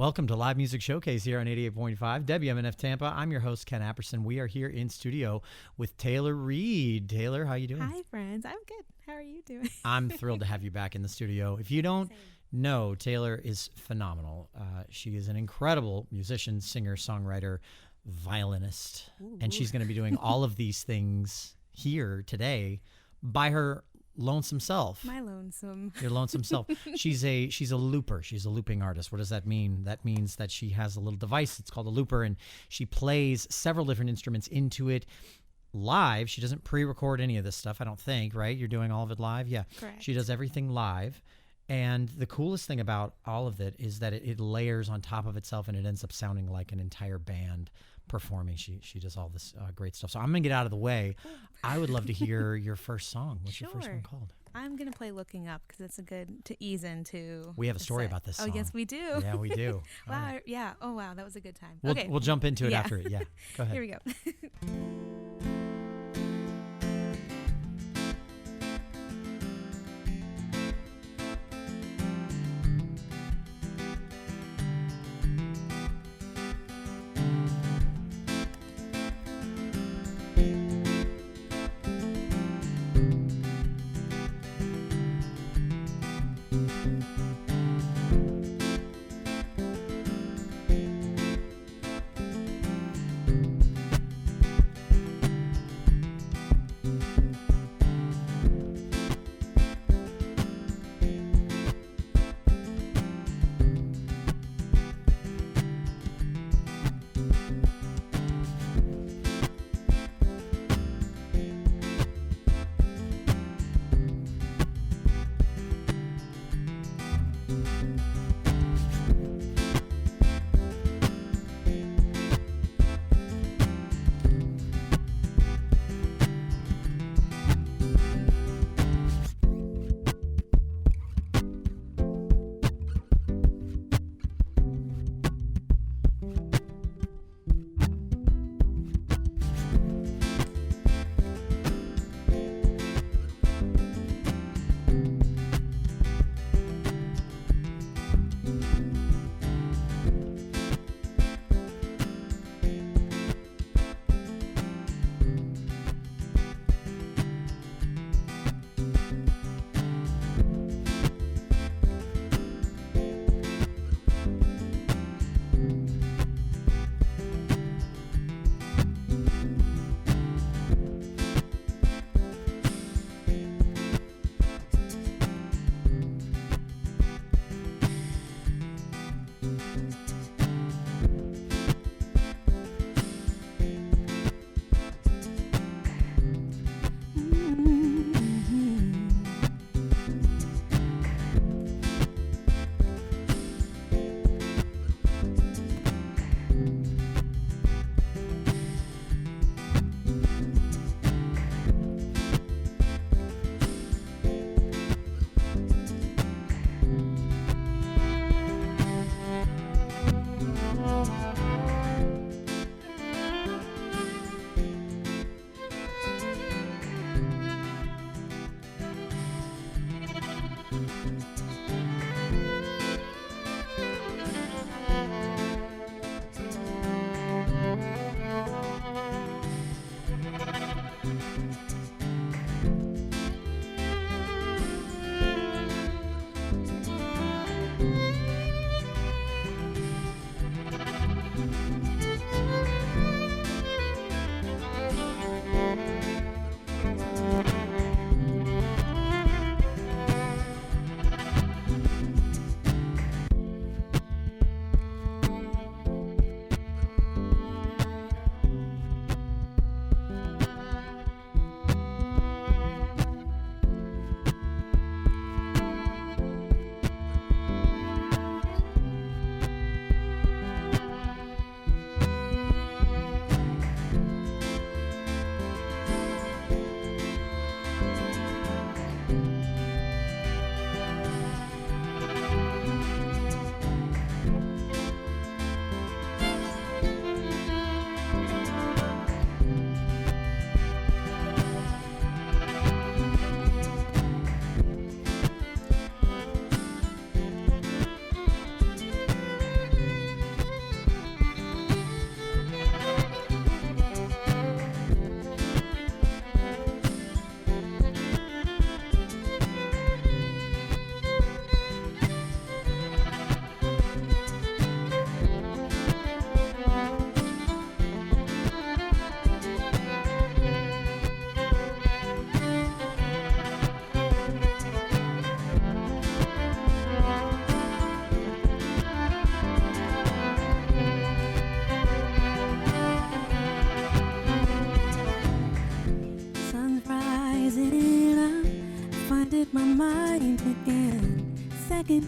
Welcome to Live Music Showcase here on 88.5 WMNF Tampa. I'm your host, Ken Apperson. We are here in studio with Taylor Reed. Taylor, how you doing? Hi, friends. I'm good. How are you doing? I'm thrilled to have you back in the studio. If you don't know, Taylor is phenomenal. She is an incredible musician, singer, songwriter, violinist, and she's going to be doing all of these things here today by her lonesome self. My lonesome. Your lonesome self. She's a looper. She's a looping artist. What does that mean? That means that she has a little device. It's called a looper, and she plays several different instruments into it live. She doesn't pre-record any of this stuff, I don't think, right? You're doing all of it live? Yeah. Correct. She does everything live. And the coolest thing about all of it is that it layers on top of itself, and it ends up sounding like an entire band performing. She does all this great stuff. So I'm going to get out of the way. I would love to hear your first song. What's your first one called? I'm going to play Looking Up because it's a good to ease into. We have a story about this song. Oh, yes, we do. Yeah, we do. Wow. Right. Yeah. Oh, wow. That was a good time. We'll jump into it after it. Yeah. Go ahead. Here we go.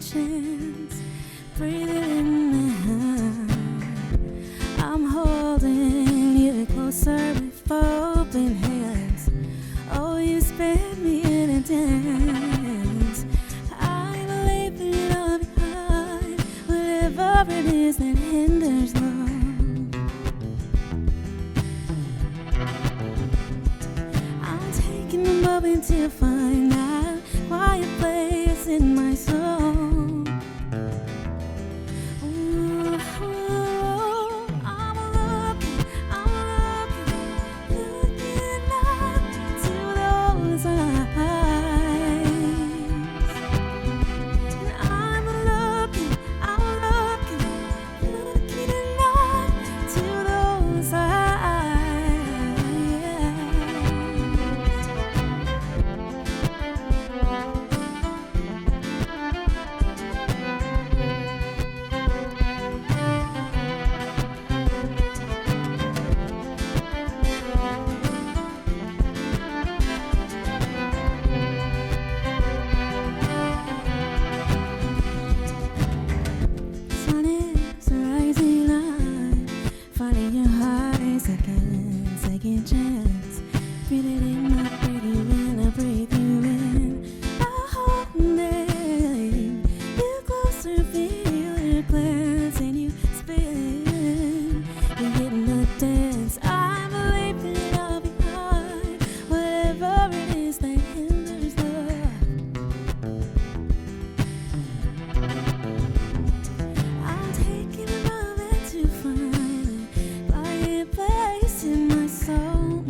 second chance. Breathe it in now. I'm holding you closer with open hands. Oh, you spin me in a dance. I'm leaving it all behind. Whatever it is that hinders love. I'm taking a moment to find that quiet place in my soul. Second chance. Breathe it in, I breathe you in, I breathe you in. I'm holding you closer, feel your glance, and you spin. You're hitting the dance. I'm leaving it all behind. Whatever it is that hinders love. I'm taking a moment to find a quiet place in my soul.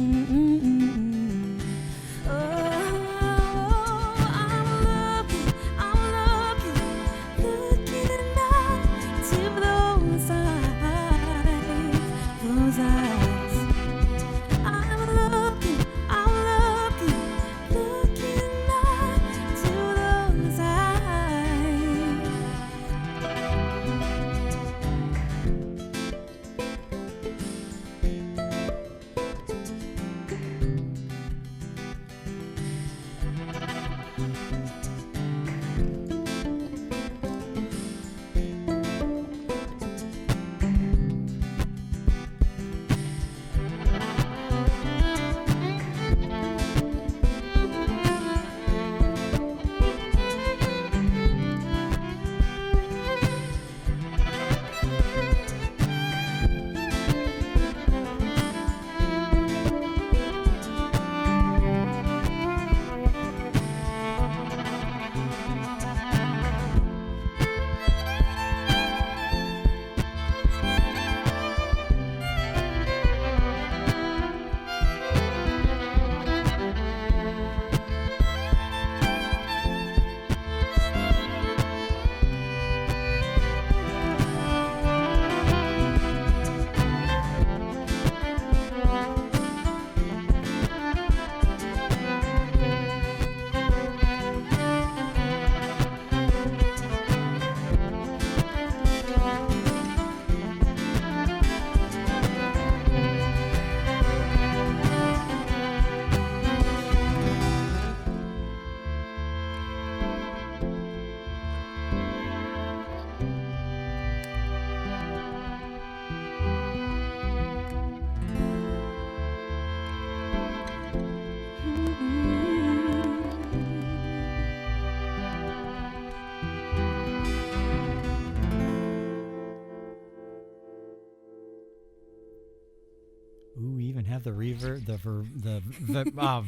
Ooh, we even have the reverb,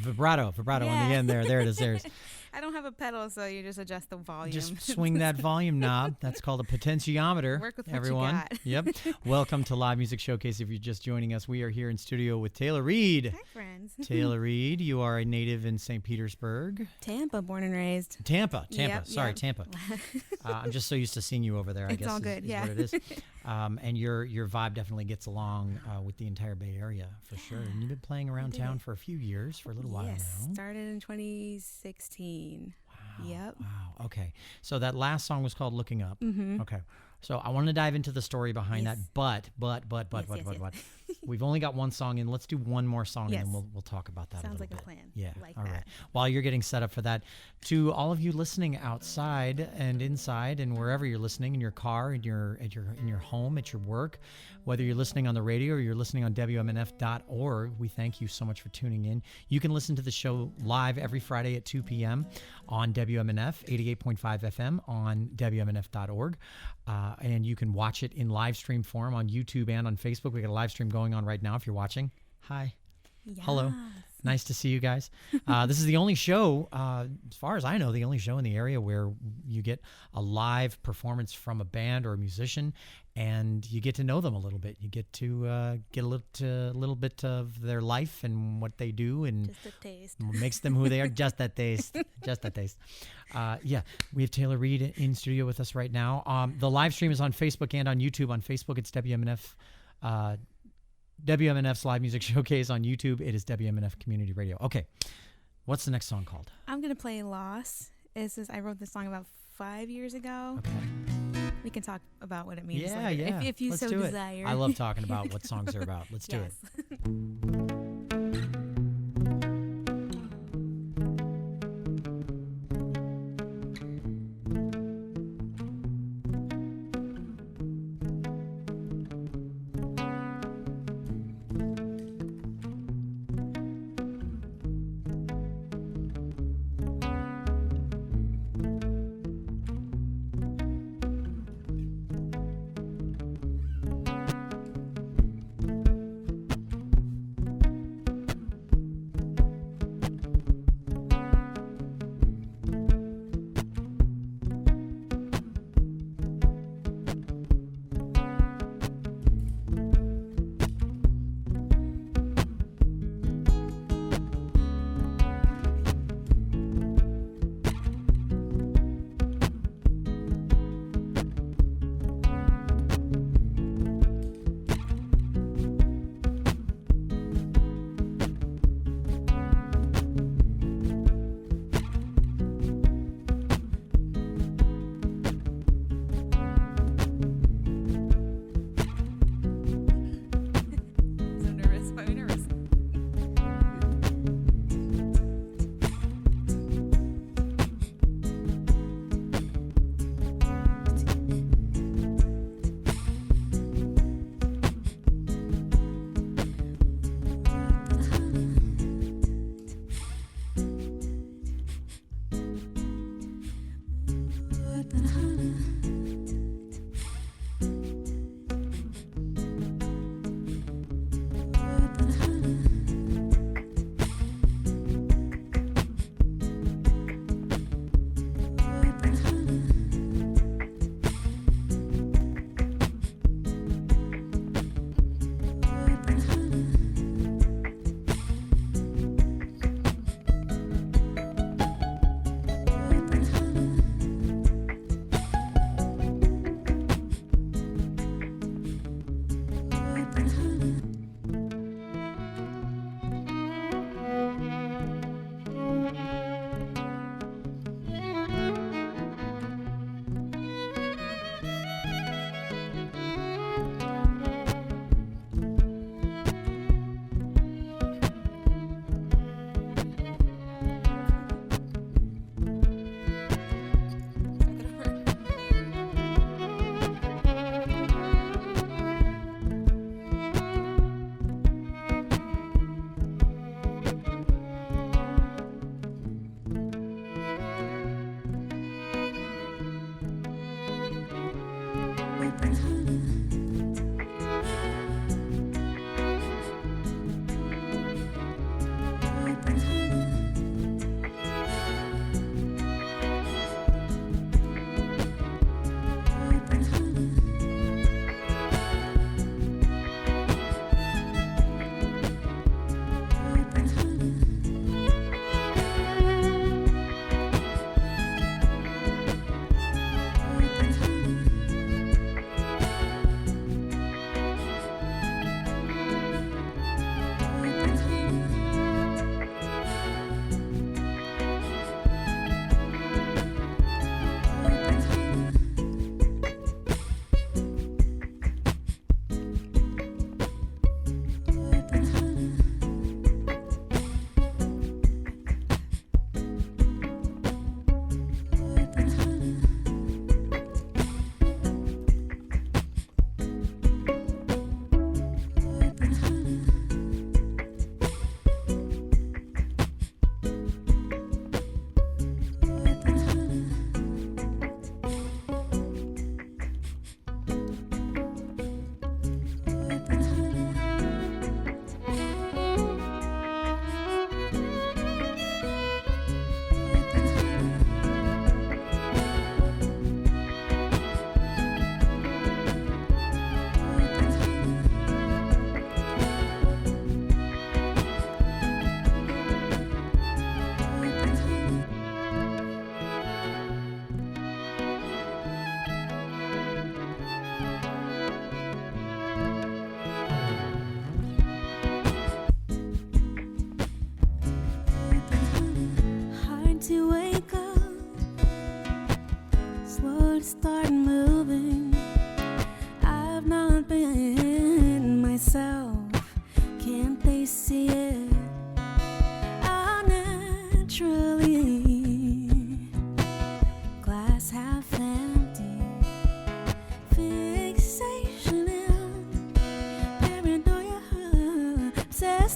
vibrato in the end there. There it is. There's. I don't have a pedal, so you just adjust the volume. Just swing that volume knob. That's called a potentiometer. Work with what everyone. you got. Yep. Welcome to Live Music Showcase. If you're just joining us, we are here in studio with Taylor Reed. Hi, friends. Taylor Reed, you are a native in St. Petersburg. Tampa, born and raised. Tampa. Yep, Sorry, yep. Tampa. I'm just so used to seeing you over there. I It's guess all good, is yeah. what it is. And your vibe definitely gets along with the entire Bay Area for sure. And you've been playing around town for a few years, for a little while now. Started in 2016. Wow. Yep. Wow. Okay. So that last song was called Looking Up. Mm-hmm. Okay. So I want to dive into the story behind Yes. that, but. Yes. We've only got one song in. Let's do one more song, Yes. and then we'll talk about that. Sounds a like little a bit. plan. Yeah. Like all right. that. While you're getting set up for that, to all of you listening outside and inside and wherever you're listening, in your car, in your home, at your work, whether you're listening on the radio or you're listening on WMNF.org, we thank you so much for tuning in. You can listen to the show live every Friday at 2 p.m. on WMNF 88.5 FM on WMNF.org. And you can watch it in live stream form on YouTube and on Facebook. We got a live stream going on right now if you're watching. Hi. Hello. Nice to see you guys. This is the only show, as far as I know, the only show in the area where you get a live performance from a band or a musician, and you get to know them a little bit. You get to get a little bit of their life and what they do, and Just a taste. makes them who they are. Just that taste. Just that taste. Yeah, we have Taylor Reed in studio with us right now. The live stream is on Facebook and on YouTube. On Facebook, it's WMNF. WMNF's Live Music Showcase. On YouTube, it is WMNF Community Radio. Okay, what's the next song called? I'm going to play Loss. I wrote this song about 5 years ago. Okay. We can talk about what it means Yeah, later, yeah. if you Let's so do desire. It. I love talking about what songs are about. Let's do it. Yes.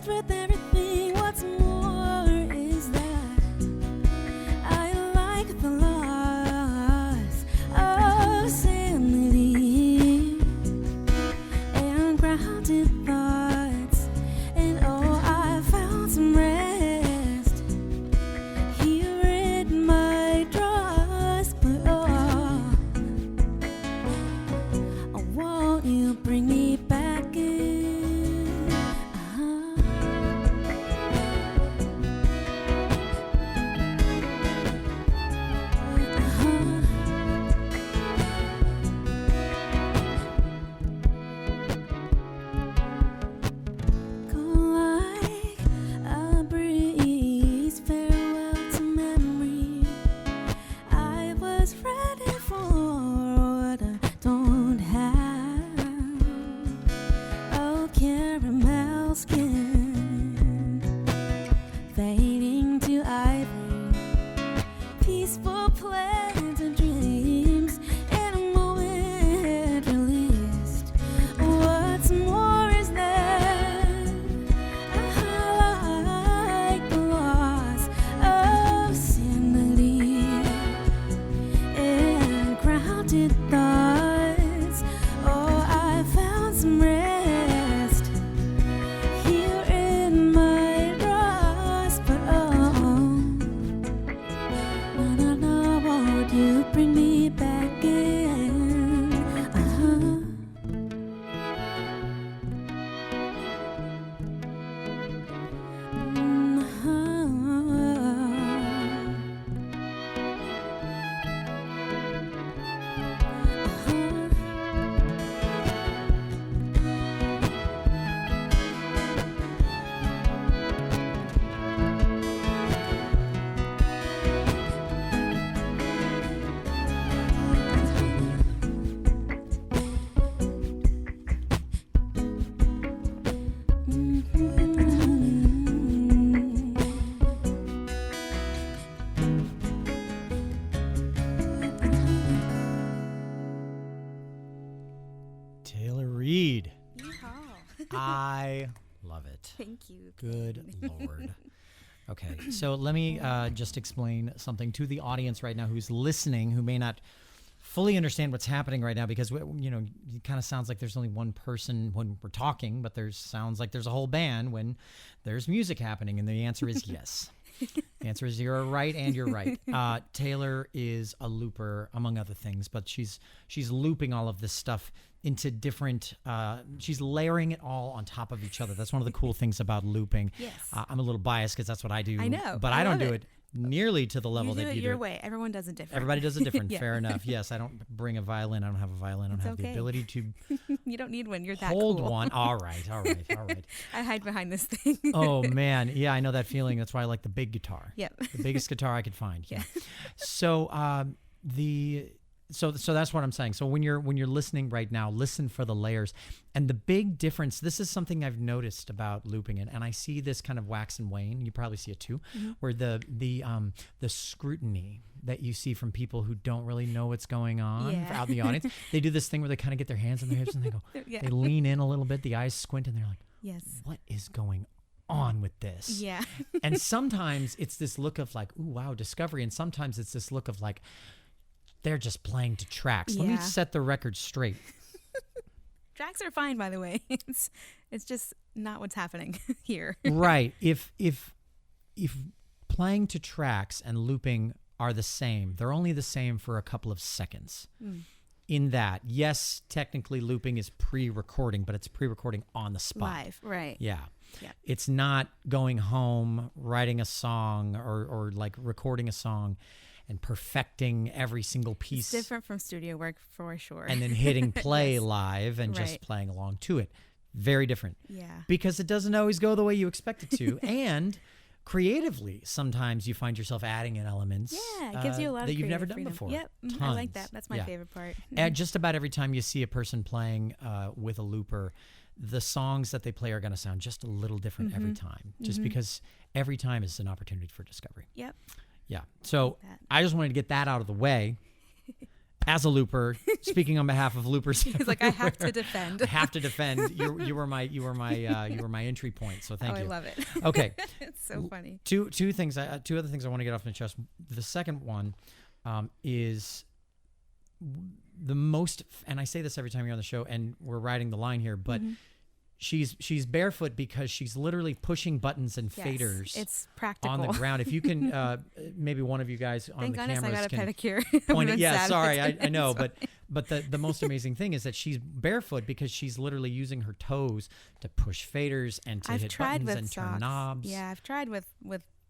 obsessed with everything. What's more is that I like the loss of sanity and grounded thoughts. And oh, I found some rest here in my trust. But oh, won't you bring me back in? Go like a breeze, farewell to memory. I was ready for what I don't have. Oh, caramel skin, fading to ivory, peaceful plans and dreams in a moment released. What's more is that I like the loss of sanity and grounded thoughts. Oh, I found some rest here in my trust. But oh, no, no, no, won't you bring me back in? Taylor Reed. Yeehaw. I love it. Thank you. Good Lord. Okay, so let me just explain something to the audience right now who's listening, who may not fully understand what's happening right now, because it kind of sounds like there's only one person when we're talking, but sounds like there's a whole band when there's music happening, and the answer is yes. The answer is you're right, and you're right. Taylor is a looper, among other things, but she's looping all of this stuff into different. She's layering it all on top of each other. That's one of the cool things about looping. Yes. I'm a little biased because that's what I do. I know, but I I don't love do it. it nearly to the level You do that it you your do. way. Everyone does it different. Everybody does it different. Yeah. Fair enough. Yes, I don't bring a violin. I don't have a violin. I don't It's have the okay. ability to You don't need one. You're that hold cool. one. All right. I hide behind this thing. Oh man, yeah, I know that feeling. That's why I like the big guitar. Yep. The biggest guitar I could find. Yeah. So so that's what I'm saying. So when you're listening right now, listen for the layers. And the big difference, this is something I've noticed about looping it, and I see this kind of wax and wane. You probably see it too, where the scrutiny that you see from people who don't really know what's going on out in the audience. They do this thing where they kind of get their hands on their hips and they go, Yeah. they lean in a little bit, the eyes squint, and they're like, Yes. what is going on with this? Yeah. And sometimes it's this look of like, ooh, wow, discovery. And sometimes it's this look of like, they're just playing to tracks. Let me Yeah. set the record straight. Tracks are fine, by the way. It's just not what's happening here. Right. If playing to tracks and looping are the same, they're only the same for a couple of seconds. In that, yes, technically looping is pre-recording, but it's pre-recording on the spot. Live, right. Yeah. Yeah. It's not going home, writing a song or like recording a song and perfecting every single piece. It's different from studio work for sure. And then hitting play Yes. live and just Right. playing along to it. Very different. Yeah. Because it doesn't always go the way you expect it to. And creatively, sometimes you find yourself adding in elements Yeah, it gives you a lot that of you've never creative done freedom. before. Yep, I like Tons. that. That's my Yeah. favorite part. And just about every time you see a person playing with a looper, the songs that they play are going to sound just a little different every time, just because every time is an opportunity for discovery. Yep. Yeah. So that. I just wanted to get that out of the way. as a looper, speaking on behalf of loopers. He's like, I have to defend. I have to defend. You were my entry point. So thank you. I love it. Okay. It's so funny. Two other things I want to get off my chest. The second one is the most, and I say this every time you're on the show, and we're riding the line here, but she's barefoot because she's literally pushing buttons and faders. It's practical on the ground. If you can, maybe one of you guys on Thank the goodness cameras I got a can pedicure. point it. I'm Yeah, sad sorry, about I know, it. but the most amazing thing is that she's barefoot because she's literally using her toes to push faders and to hit buttons and turn knobs. Yeah, I've tried with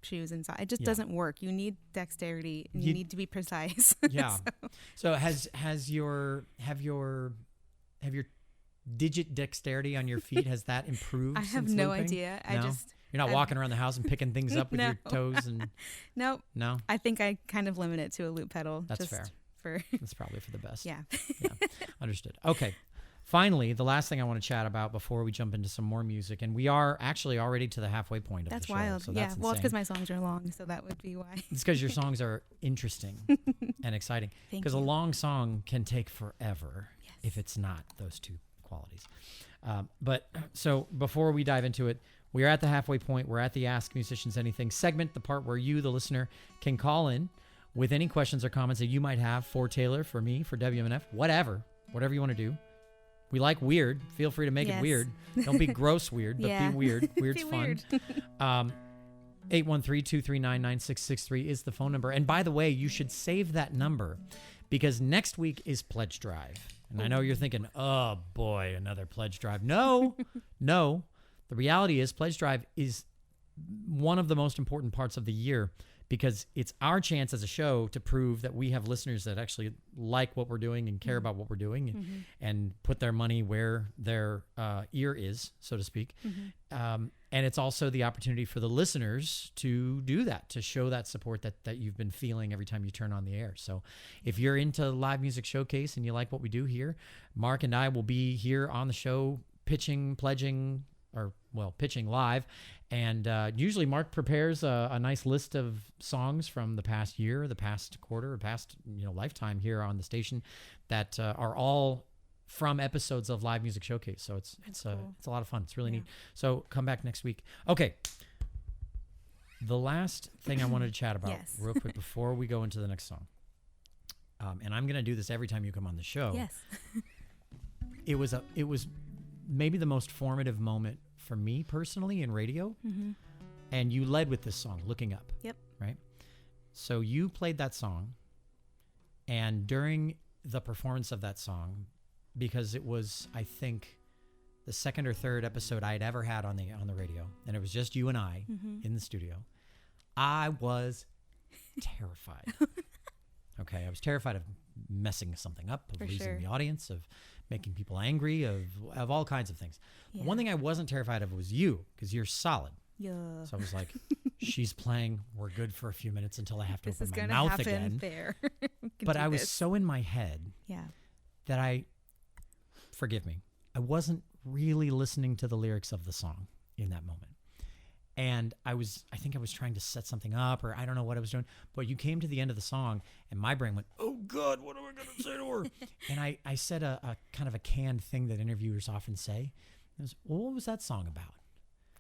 shoes and socks. It just doesn't work. You need dexterity and you need to be precise. Yeah. So have your digit dexterity on your feet, has that improved? I have since no looping? idea. No? You're not walking around the house and picking things up with your toes and Nope. no. I think I kind of limit it to a loop pedal. That's just fair. For That's probably for the best. yeah. Understood. Okay. Finally, the last thing I want to chat about before we jump into some more music, and we are actually already to the halfway point of That's the show. wild. So Yeah. that's Well, it's because insane. my songs are long, so that would be why. It's because your songs are interesting and exciting. Thank Because a you. long song can take forever Yes. if it's not those two qualities. But so before we dive into it, we are at the halfway point. We're at the Ask Musicians Anything segment, the part where you, the listener, can call in with any questions or comments that you might have for Taylor, for me, for WMNF, whatever you want to do. We like weird. Feel free to make it Yes. weird. Don't be gross weird, but Yeah. be weird. Weird's Be fun. weird. 813-239-9663 is the phone number. And by the way, you should save that number because next week is Pledge Drive. And I know you're thinking, oh boy, another Pledge Drive. No, no. The reality is Pledge Drive is one of the most important parts of the year because it's our chance as a show to prove that we have listeners that actually like what we're doing and care about what we're doing and put their money where their ear is, so to speak. And it's also the opportunity for the listeners to do that, to show that support that you've been feeling every time you turn on the air. So if you're into Live Music Showcase and you like what we do here, Mark and I will be here on the show pitching live. And usually Mark prepares a nice list of songs from the past year, the past quarter, past lifetime here on the station that are all from episodes of Live Music Showcase. So it's cool. it's a lot of fun. It's really neat. So come back next week. Okay. The last thing I wanted to chat about Yes. real quick before we go into the next song. And I'm going to do this every time you come on the show. Yes. It was maybe the most formative moment for me personally in radio. And you led with this song, Looking Up. Yep. Right? So you played that song, and during the performance of that song, because it was, I think, the second or third episode I'd ever had on the radio, and it was just you and I in the studio, I was terrified. Okay, I was terrified of messing something up, of For losing sure. the audience, of making people angry, of all kinds of things. Yeah. One thing I wasn't terrified of was you, because you're solid. Yeah. So I was like, she's playing, we're good for a few minutes until I have to This is open my gonna mouth happen again. there. We can But do I was this. so in my head Yeah. that forgive me, I wasn't really listening to the lyrics of the song in that moment. And I think I was trying to set something up, or I don't know what I was doing, but you came to the end of the song and my brain went, oh God, what am I going to say to her? And I said a kind of a canned thing that interviewers often say. It was, well, what was that song about?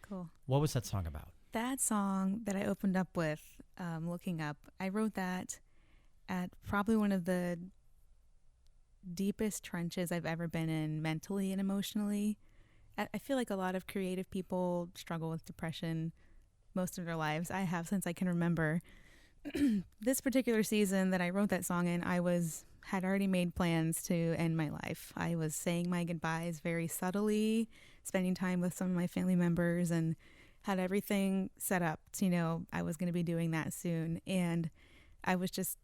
Cool. What was that song about? That song that I opened up with, Looking Up, I wrote that at probably one of the deepest trenches I've ever been in mentally and emotionally. I feel like a lot of creative people struggle with depression most of their lives. I have since I can remember. This particular season that I wrote that song in, I had already made plans to end my life. I was saying my goodbyes very subtly, spending time with some of my family members, and had everything set up to, I was going to be doing that soon. And I was just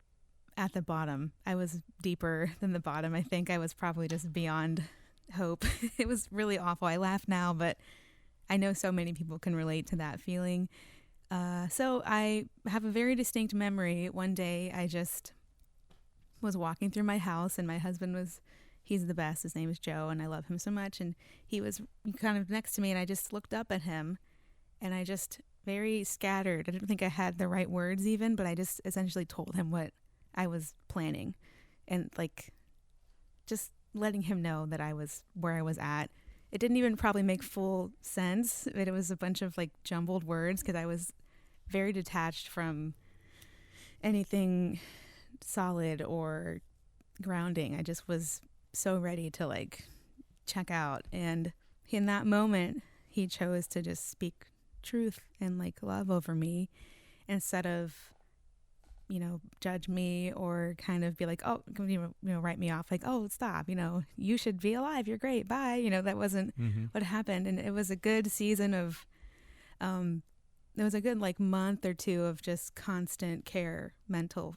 at the bottom. I was deeper than the bottom. I think I was probably just beyond hope. It was really awful. I laugh now, but I know so many people can relate to that feeling. So I have a very distinct memory. One day I just was walking through my house, and my husband he's the best. His name is Joe, and I love him so much. And he was kind of next to me, and I just looked up at him, and I just very scattered. I didn't think I had the right words even, but I just essentially told him what I was planning. and like just letting him know that I was where I was at. It didn't even probably make full sense, but it was a bunch of like jumbled words because I was very detached from anything solid or grounding. I just was so ready to like check out. And in that moment, he chose to just speak truth and like love over me instead of, you know, judge me or kind of be like, oh, you know, write me off. Like, oh, stop, you know, you should be alive. You're great. Bye. You know, that wasn't what happened. And it was a good season of, it was a good like month or two of just constant care, mental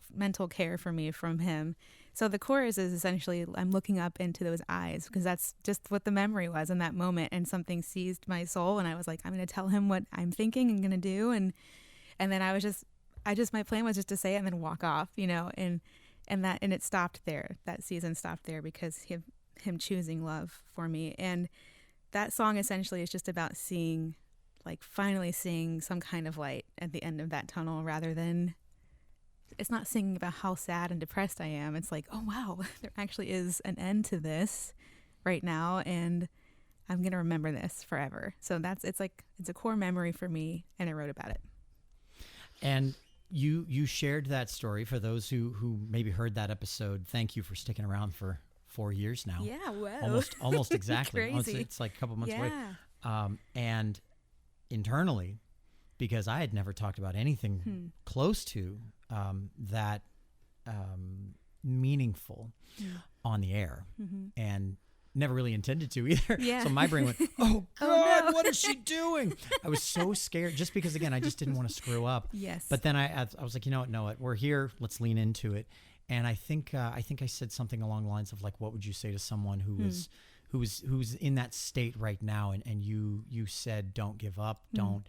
care for me from him. So the chorus is essentially, I'm looking up into those eyes because that's just what the memory was in that moment. And something seized my soul. And I was like, I'm going to tell him what I'm thinking and going to do. And then my plan was just to say it and then walk off, you know, and it stopped there. That season stopped there because him choosing love for me. And that song essentially is just about finally seeing some kind of light at the end of that tunnel, rather than, it's not singing about how sad and depressed I am. It's like, oh wow, there actually is an end to this right now, and I'm going to remember this forever. So it's a core memory for me, and I wrote about it. And you shared that story for those who maybe heard that episode. Thank you for sticking around for 4 years now. Yeah, wow. Almost exactly. Crazy. It's like a couple months away. Yeah. And internally, because I had never talked about anything close to that meaningful on the air, and never really intended to either. Yeah. So my brain went, oh God, what is she doing? I was so scared, just because, again, I just didn't want to screw up. Yes. But then I was like, you know what, we're here, let's lean into it. And I think I said something along the lines of like, what would you say to someone who's in that state right now? And you said, don't give up. Don't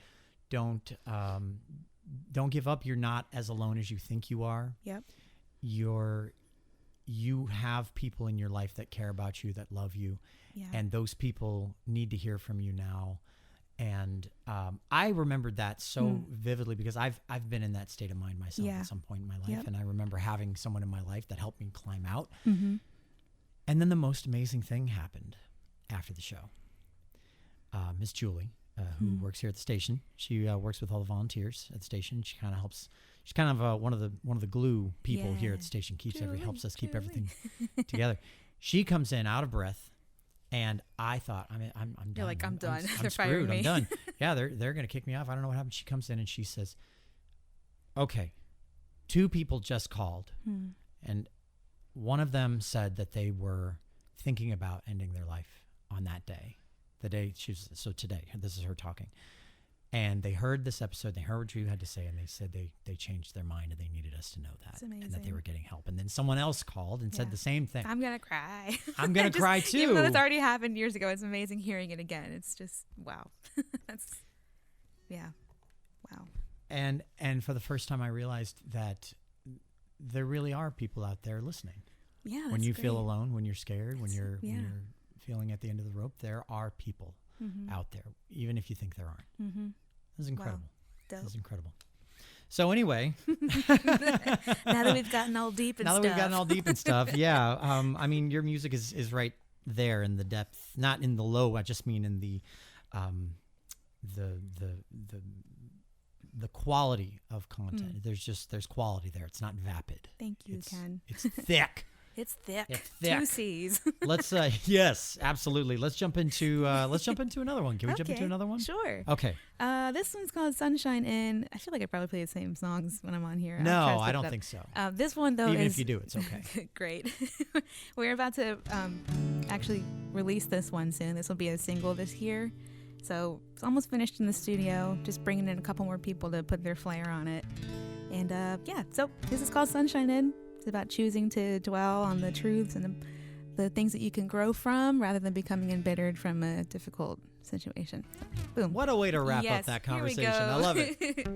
give up. You're not as alone as you think you are. Yep. You have people in your life that care about you, that love you. Yeah. And those people need to hear from you now. And I remembered that so vividly because I've been in that state of mind myself at some point in my life. Yep. And I remember having someone in my life that helped me climb out. Mm-hmm. And then the most amazing thing happened after the show. Miss Julie, who works here at the station, she works with all the volunteers at the station. She kind of helps. She's kind of one of the glue people here at the station. Helps us keep everything together. She comes in out of breath, and I thought, I'm done. You're like, I'm done. I'm They're screwed. firing me. I'm done. Yeah, they're gonna kick me off. I don't know what happened. She comes in and she says, "Okay, 2 people just called, and one of them said that they were thinking about ending their life on that day, the day today. This is her talking." And they heard this episode, they heard what you had to say, and they said they changed their mind and they needed us to know that. And that they were getting help. And then someone else called and said the same thing. I'm going to cry. I'm going to cry too. Even though it's already happened years ago, it's amazing hearing it again. It's just, wow. Wow. And for the first time, I realized that there really are people out there listening. Yeah, when you feel great. alone, when you're scared, when you're feeling at the end of the rope, there are people out there, even if you think there aren't. This is incredible. Wow. This is incredible. So anyway, now that we've gotten all deep and stuff. Yeah. I mean, your music is right there in the depth, not in the low. I just mean in the quality of content. There's quality there. It's not vapid. Thank you, Ken. It's thick. It's thick. It's thick. 2 C's. Let's yes, absolutely. Let's jump into another one. Can we jump into another one? Sure. Okay. This one's called Sunshine In. I feel like I probably play the same songs when I'm on here. No, I don't think so. This one though, even if you do, it's okay. Great. We're about to actually release this one soon. This will be a single this year. So it's almost finished in the studio. Just bringing in a couple more people to put their flair on it. And so this is called Sunshine In. It's about choosing to dwell on the truths and the things that you can grow from rather than becoming embittered from a difficult situation. Boom. What a way to wrap up that conversation. I love it.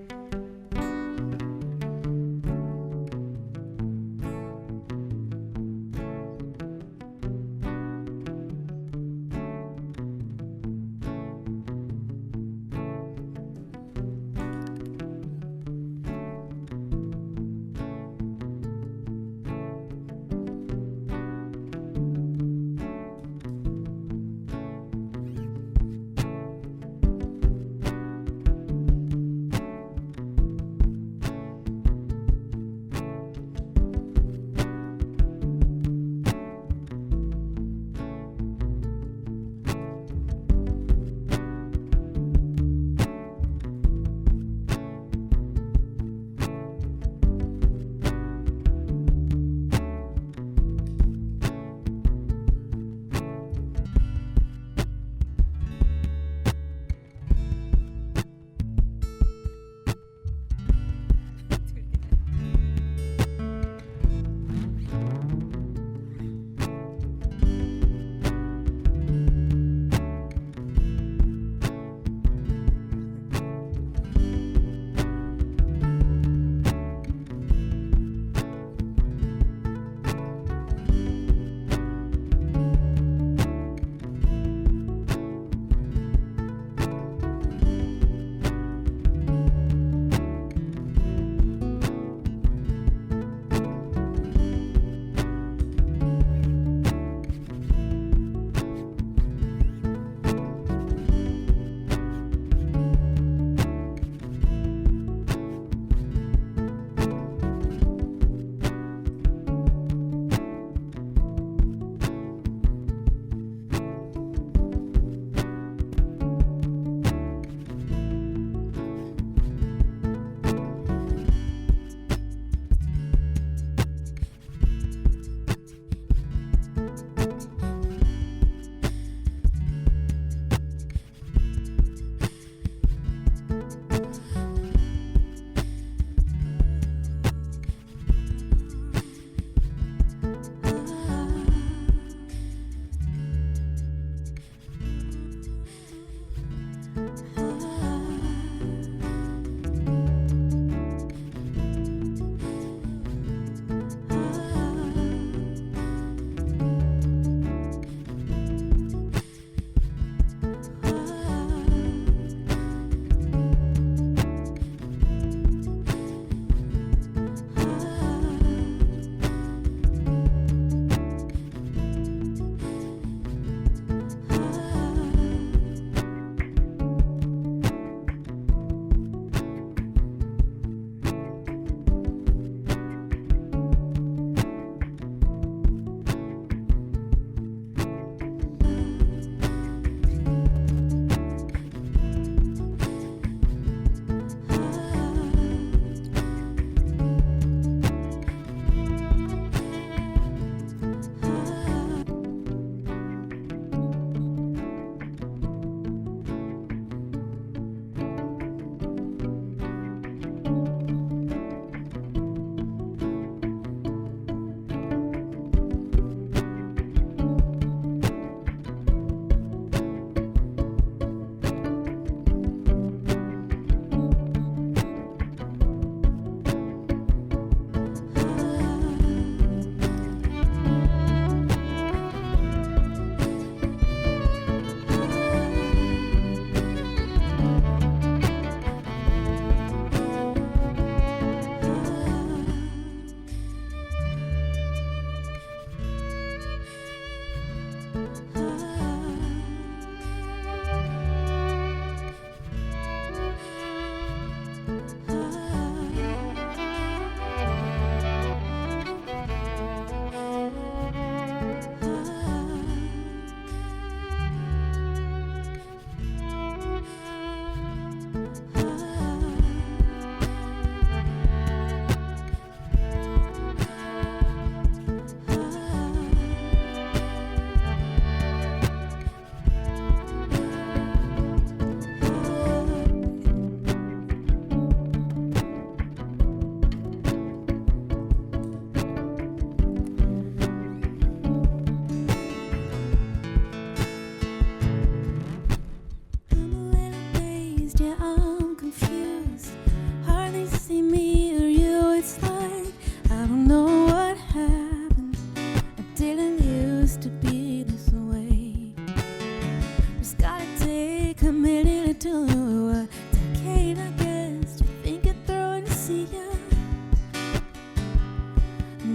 do a decade, I guess, to think it through and see ya.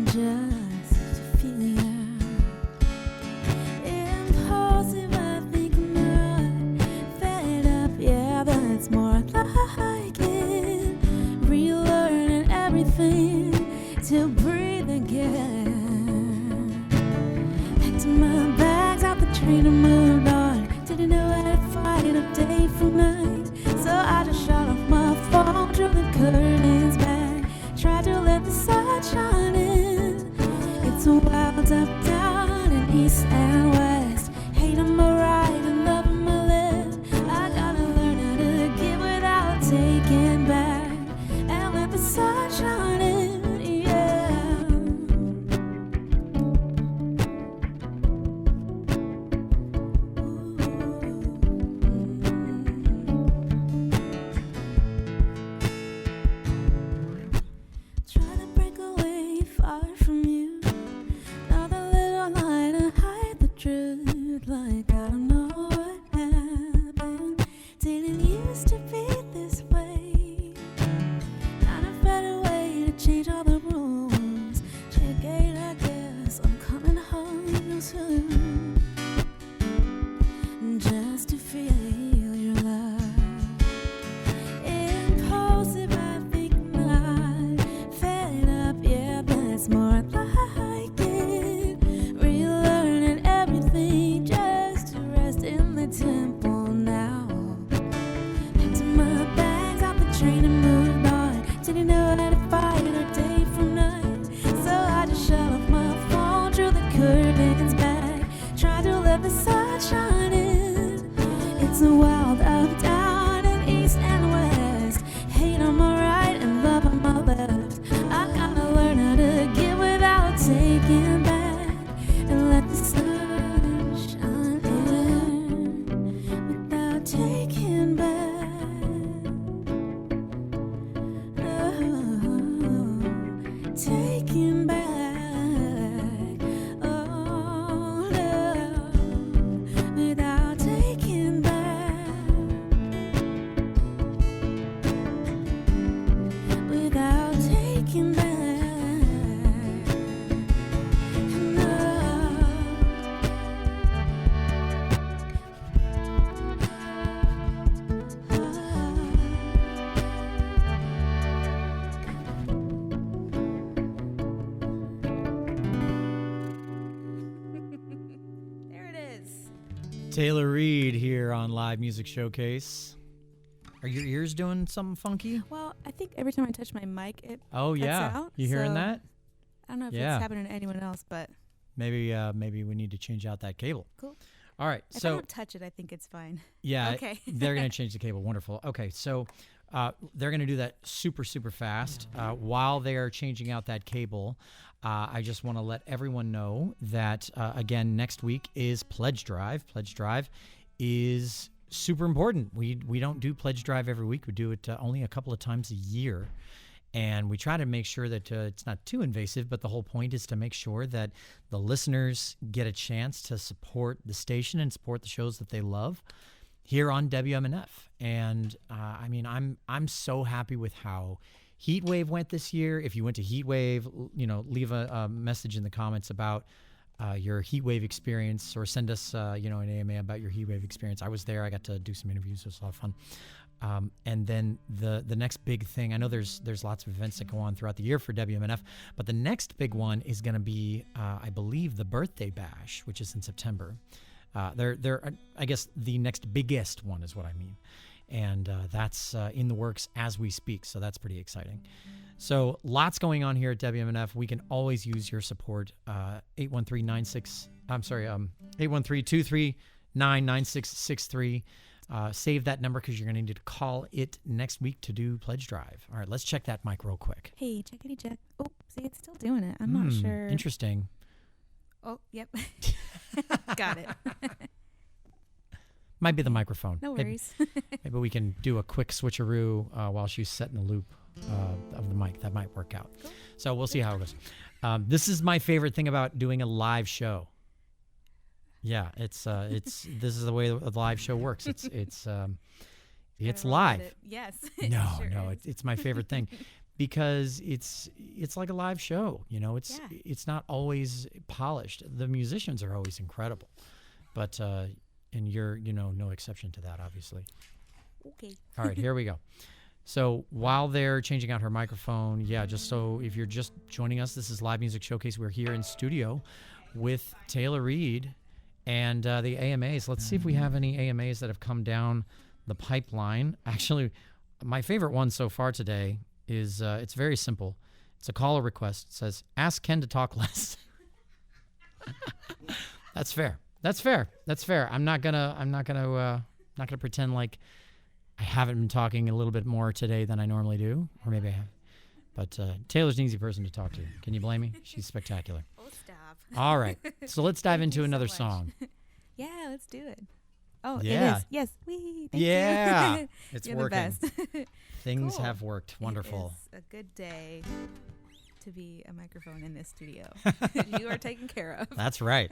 Just to feel ya. Impulsive, I think I'm not fed up, yeah, that's more like it. Relearning everything to breathe again. Packed my bags out the train and moved on. Didn't know how to fight up day from night, so I just shut off my phone, drew the curtains back, tried to let the sun shine in. It's a wild up, down, and east and west. Hate on my right and love on my left. I gotta learn how to give without taking back, and let the sun shine in, yeah. Try to break away far from you. Another little lie to hide the truth. Like I don't know what happened. Didn't used to be this way. Not a better way to change all the rules. Check it, I guess I'm coming home soon. Just to feel your love. Impulsive, I think not fed up, yeah, that's more like it. Relearning everything just to rest in the temple now. Packed my bags out the train and moved on. Didn't know how to fight or day from night, so I just shut off my phone, drew the curtains back, tried to let the sun shine in. It's a wild up, down, and east and west. Hate on my right and love on my left. I gotta learn how to give without taking back, and let the sun shine in without taking back. Oh, taking back. Oh, no, without taking back. Without taking back. There it is. Taylor Reed here on Live Music Showcase. Are your ears doing something funky? Well, I think every time I touch my mic, it Oh cuts yeah, out, you hearing so that? I don't know if Yeah. it's happening to anyone else, but Maybe we need to change out that cable. Cool. All right, if I so don't touch it, I think it's fine. yeah, Okay. they're gonna change the cable. Wonderful. Okay, so they're gonna do that super fast. While they are changing out that cable, I just want to let everyone know that again, next week is Pledge Drive. Pledge Drive is super important. We don't do Pledge Drive every week. We do it only a couple of times a year. And we try to make sure that it's not too invasive, but the whole point is to make sure that the listeners get a chance to support the station and support the shows that they love here on WMNF. And I mean, I'm so happy with how Heatwave went this year. If you went to Heatwave, leave a message in the comments about your Heatwave experience, or send us an AMA about your Heatwave experience. I was there. I got to do some interviews. It was a lot of fun. And then the next big thing, I know there's lots of events that go on throughout the year for WMNF, but the next big one is going to be, I believe, the Birthday Bash, which is in September. They're I guess the next biggest one is what I mean. And that's in the works as we speak, so that's pretty exciting. So lots going on here at WMNF. We can always use your support. 813-239-9663. Save that number because you're going to need to call it next week to do Pledge Drive. All right, let's check that mic real quick. Hey, checkity check. Oh, see, it's still doing it. I'm not sure. Interesting. Oh, yep. Got it. Might be the microphone. No worries. Maybe we can do a quick switcheroo while she's setting the loop of the mic. That might work out. Cool. So we'll see how it goes. This is my favorite thing about doing a live show. Yeah, it's this is the way the live show works. It's It's Gotta roll with live. it. Yes. No, Sure no, is. it's my favorite thing because it's like a live show. Yeah. It's not always polished. The musicians are always incredible, but and you're no exception to that, obviously. Okay. All right, here we go. So while they're changing out her microphone, just so if you're just joining us, this is Live Music Showcase. We're here in studio with Taylor Reed and the AMAs. Let's see if we have any AMAs that have come down the pipeline. Actually, my favorite one so far today is it's very simple. It's a caller request. It says, "Ask Ken to talk less." That's fair. That's fair. That's fair. I'm not gonna pretend like I haven't been talking a little bit more today than I normally do, or maybe I have. But Taylor's an easy person to talk to. Can you blame me? She's spectacular. Oh, stop. All right, so let's dive Thank into you so another much. song. Yeah, let's do it. Oh, Yeah. it is. Yes. Wee. Thank Yeah, you. it's You're working. the best. Things Cool. have worked. Wonderful. It is a good day to be a microphone in this studio. You are taken care of. That's right.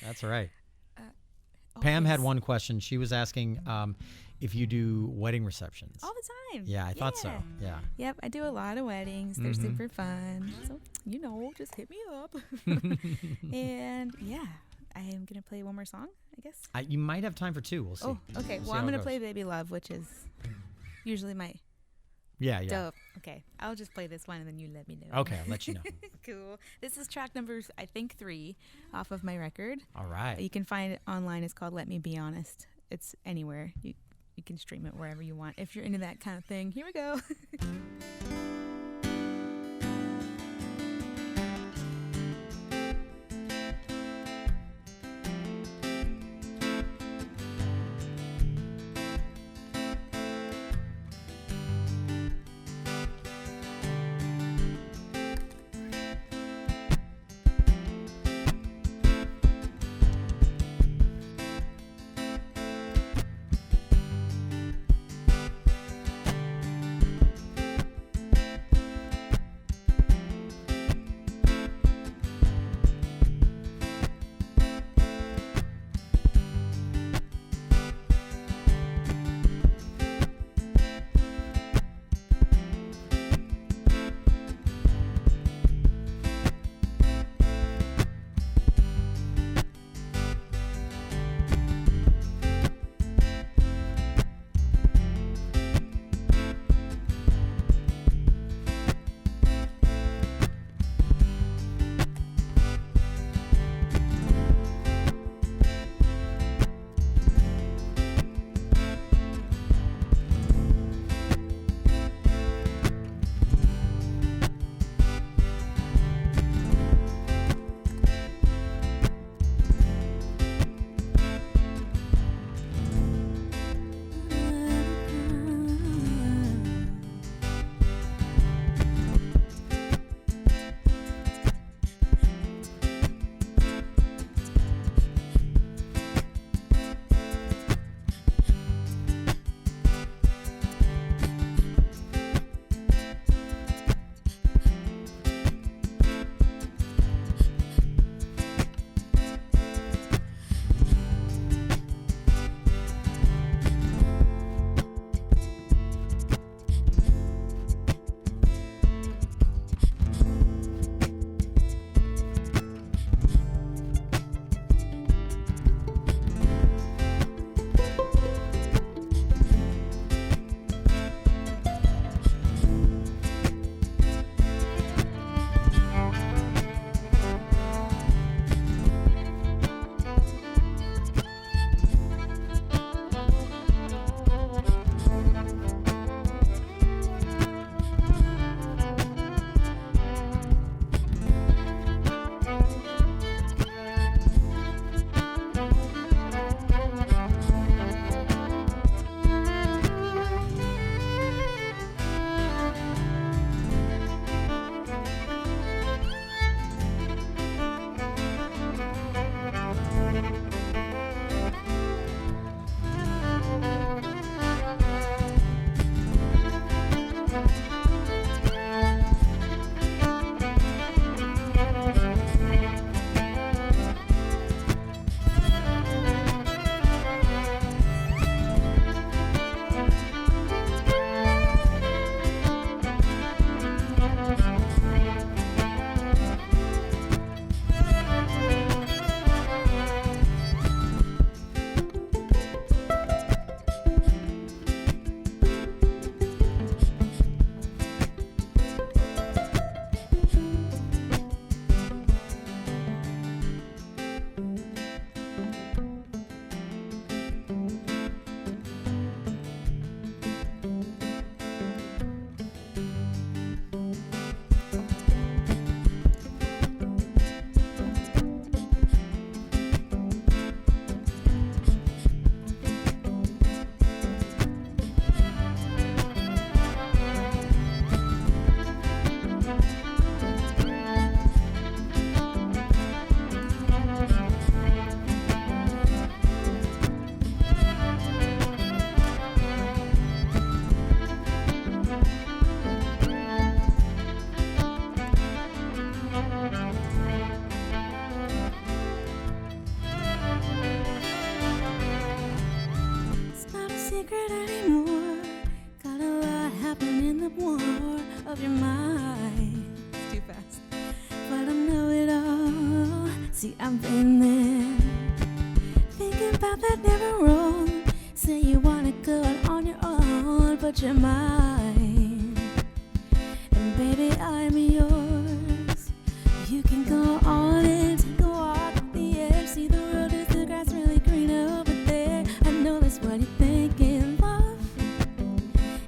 That's right. Oh, Pam had yes. one question. She was asking if you do wedding receptions. All the time. Yeah, I thought so. Yeah. Yep, I do a lot of weddings. They're Mhm. super fun. So, just hit me up. And yeah, I am going to play one more song, I guess. You might have time for two. We'll see. Oh, okay. See Well, how I'm it going to goes. play Baby Love, which is usually my Yeah. dope. Okay. I'll just play this one and then you let me know. Okay, I'll let you know. Cool. This is track number, I think, 3 off of my record. All right. You can find it online. It's called Let Me Be Honest. It's anywhere. You can stream it wherever you want. If you're into that kind of thing, here we go. secret anymore. Got a lot happening in the war of your mind. It's too fast. But I know it all. See, I've been there. Thinking about that never wrong. Say you wanna go out on your own, but you're mine. And baby, I'm yours. You can go on and take a walk on the edge. See the world is the grass really green over there. I know that's what you're thinking, love.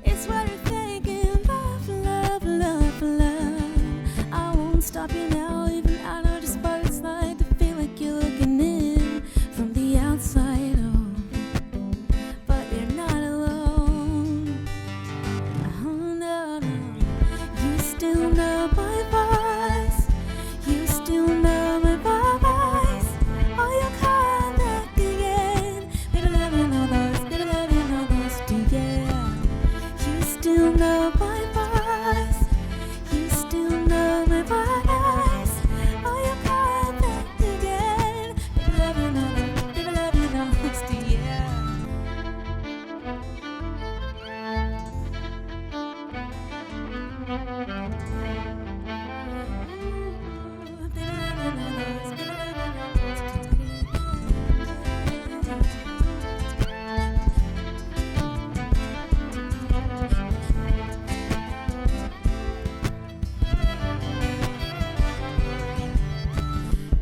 It's what you're thinking, love, love, love, love. I won't stop you now, even I know just what it's like to feel like you're looking in from the outside. Oh, but you're not alone. Oh no, no. You still know my voice. You still know my voice. Oh, you come back again. Baby, love you know those. Baby, love you know those too, yeah. You still know my voice. You still know my voice. Oh, you come back again. Baby, love you know those. Baby, love you know those too, yeah.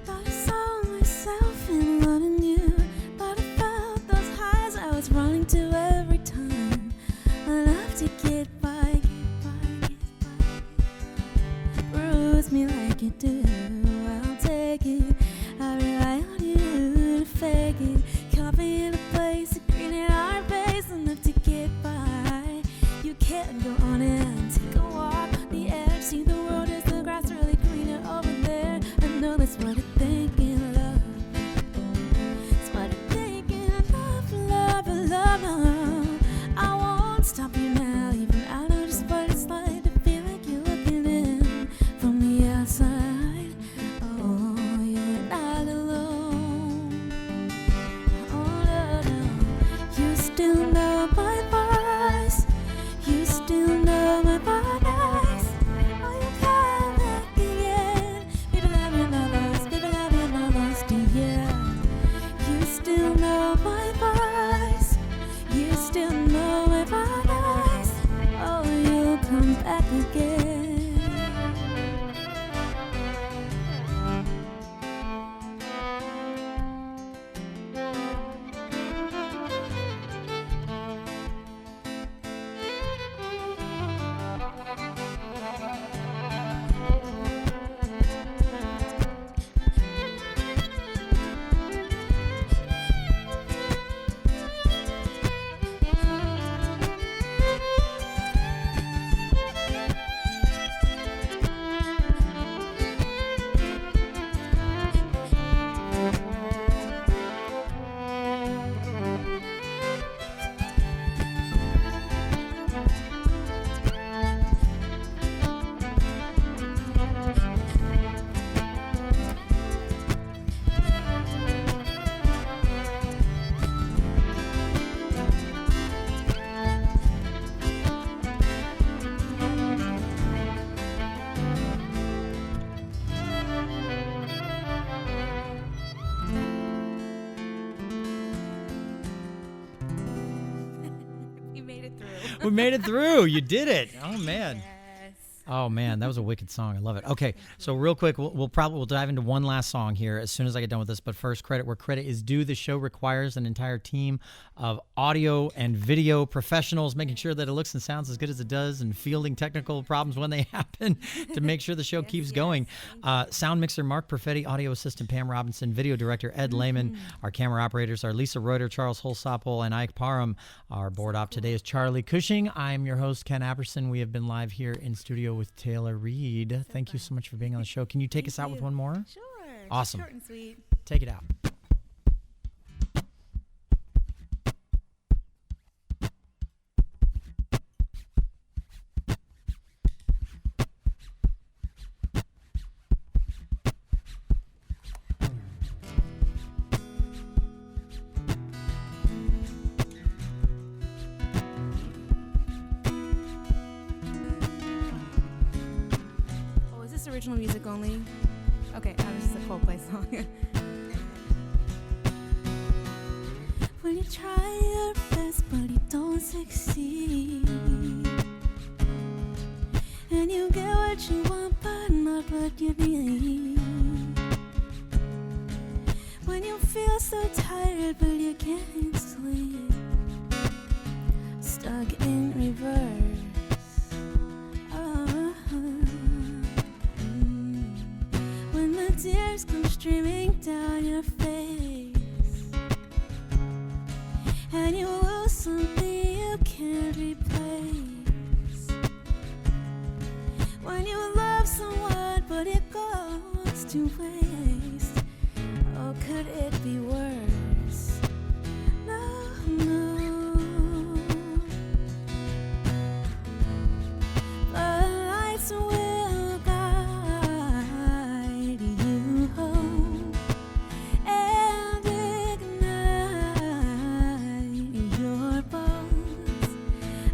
Thought I saw myself in loving you. Thought I felt those highs I was running to every time. I love to get by, get by. Bruise me like you do. I'll take it. I rely on you to fake it. Coffee in a place, a green in our face, enough to get by. You can't go on and take a walk on the edge. See the world is the grass really greener over there. I know that's what you're thinking, love. It's what you're thinking, love, love, love, love. I won't stop you now, even I know just what it's like to feel like you're looking in from the outside. Oh, you're not alone. Oh, no, no. You still know my voice. You still know my voice. Oh, you come back again. Baby, love you know those. Baby, love you know those too, yeah. You still know my voice. You still know my voice. Oh, you'll come back again. You made it through. We made it through. You did it. Oh, man. Yes. Oh man, that was a wicked song. I love it. Okay, so real quick, we'll dive into one last song here as soon as I get done with this. But first, credit where credit is due. The show requires an entire team of audio and video professionals, making sure that it looks and sounds as good as it does, and fielding technical problems when they happen to make sure the show keeps going. Sound mixer Mark Perfetti, audio assistant Pam Robinson, video director Ed Lehman. Our camera operators are Lisa Reuter, Charles Holsopple, and Ike Parham. Our board op today is Charlie Cushing. I'm your host, Ken Apperson. We have been live here in studio with Taylor Reed. Thank you so much for being on the show. Can you take us out with one more? Sure. Awesome. Short and sweet. Take it out. original music only. Okay, this is a Coldplay song. When you try your best but you don't succeed, and you get what you want but not what you need. When you feel so tired but you can't sleep, stuck in reverse. When the tears come streaming down your face, and you lose something you can't replace. When you love someone but it goes to waste, oh, could it be worse? No, no. The lights will guide you home and ignite your bones.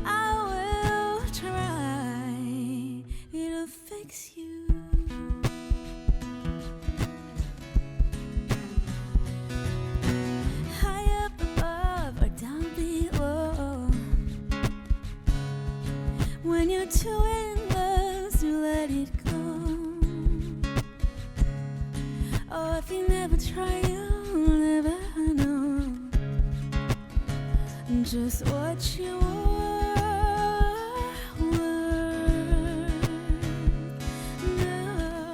I will try to fix you. High up above or down below, when you're too in love to let it go. Oh, if you never try, you'll never know just what you were. No.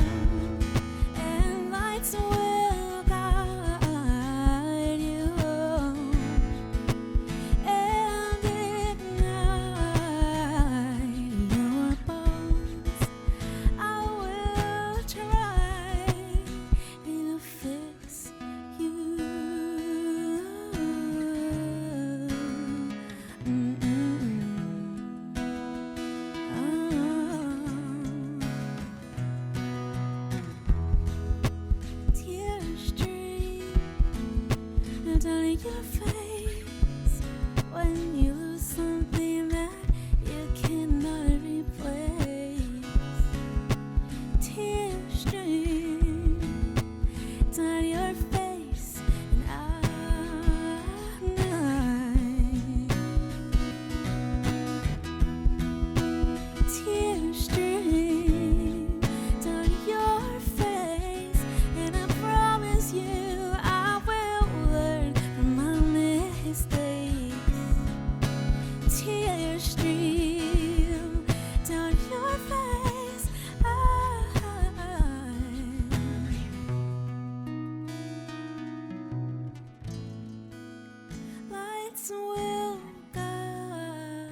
And lights will guide you home and ignite your bones. I will try to fix you. Tears stream down your face when you lose something that you cannot replace. Tears stream down your face, and tears stream down your face, and I promise you I will learn from my mistakes. Tears stream down your face. Lights will guide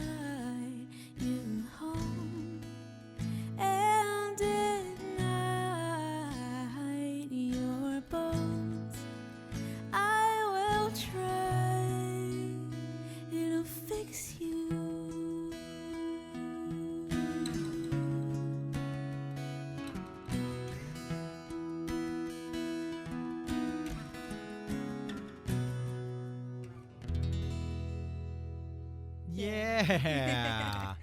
you home and ignite your bones. I will try to fix you. Yeah.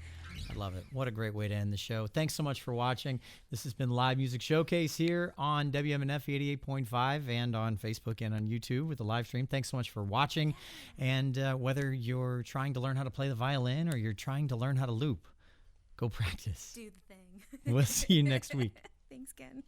I love it. What a great way to end the show. Thanks so much for watching. This has been Live Music Showcase here on WMNF 88.5 and on Facebook and on YouTube with the live stream. Thanks so much for watching. And whether you're trying to learn how to play the violin or you're trying to learn how to loop, go practice. Do the thing. We'll see you next week. Thanks, Ken.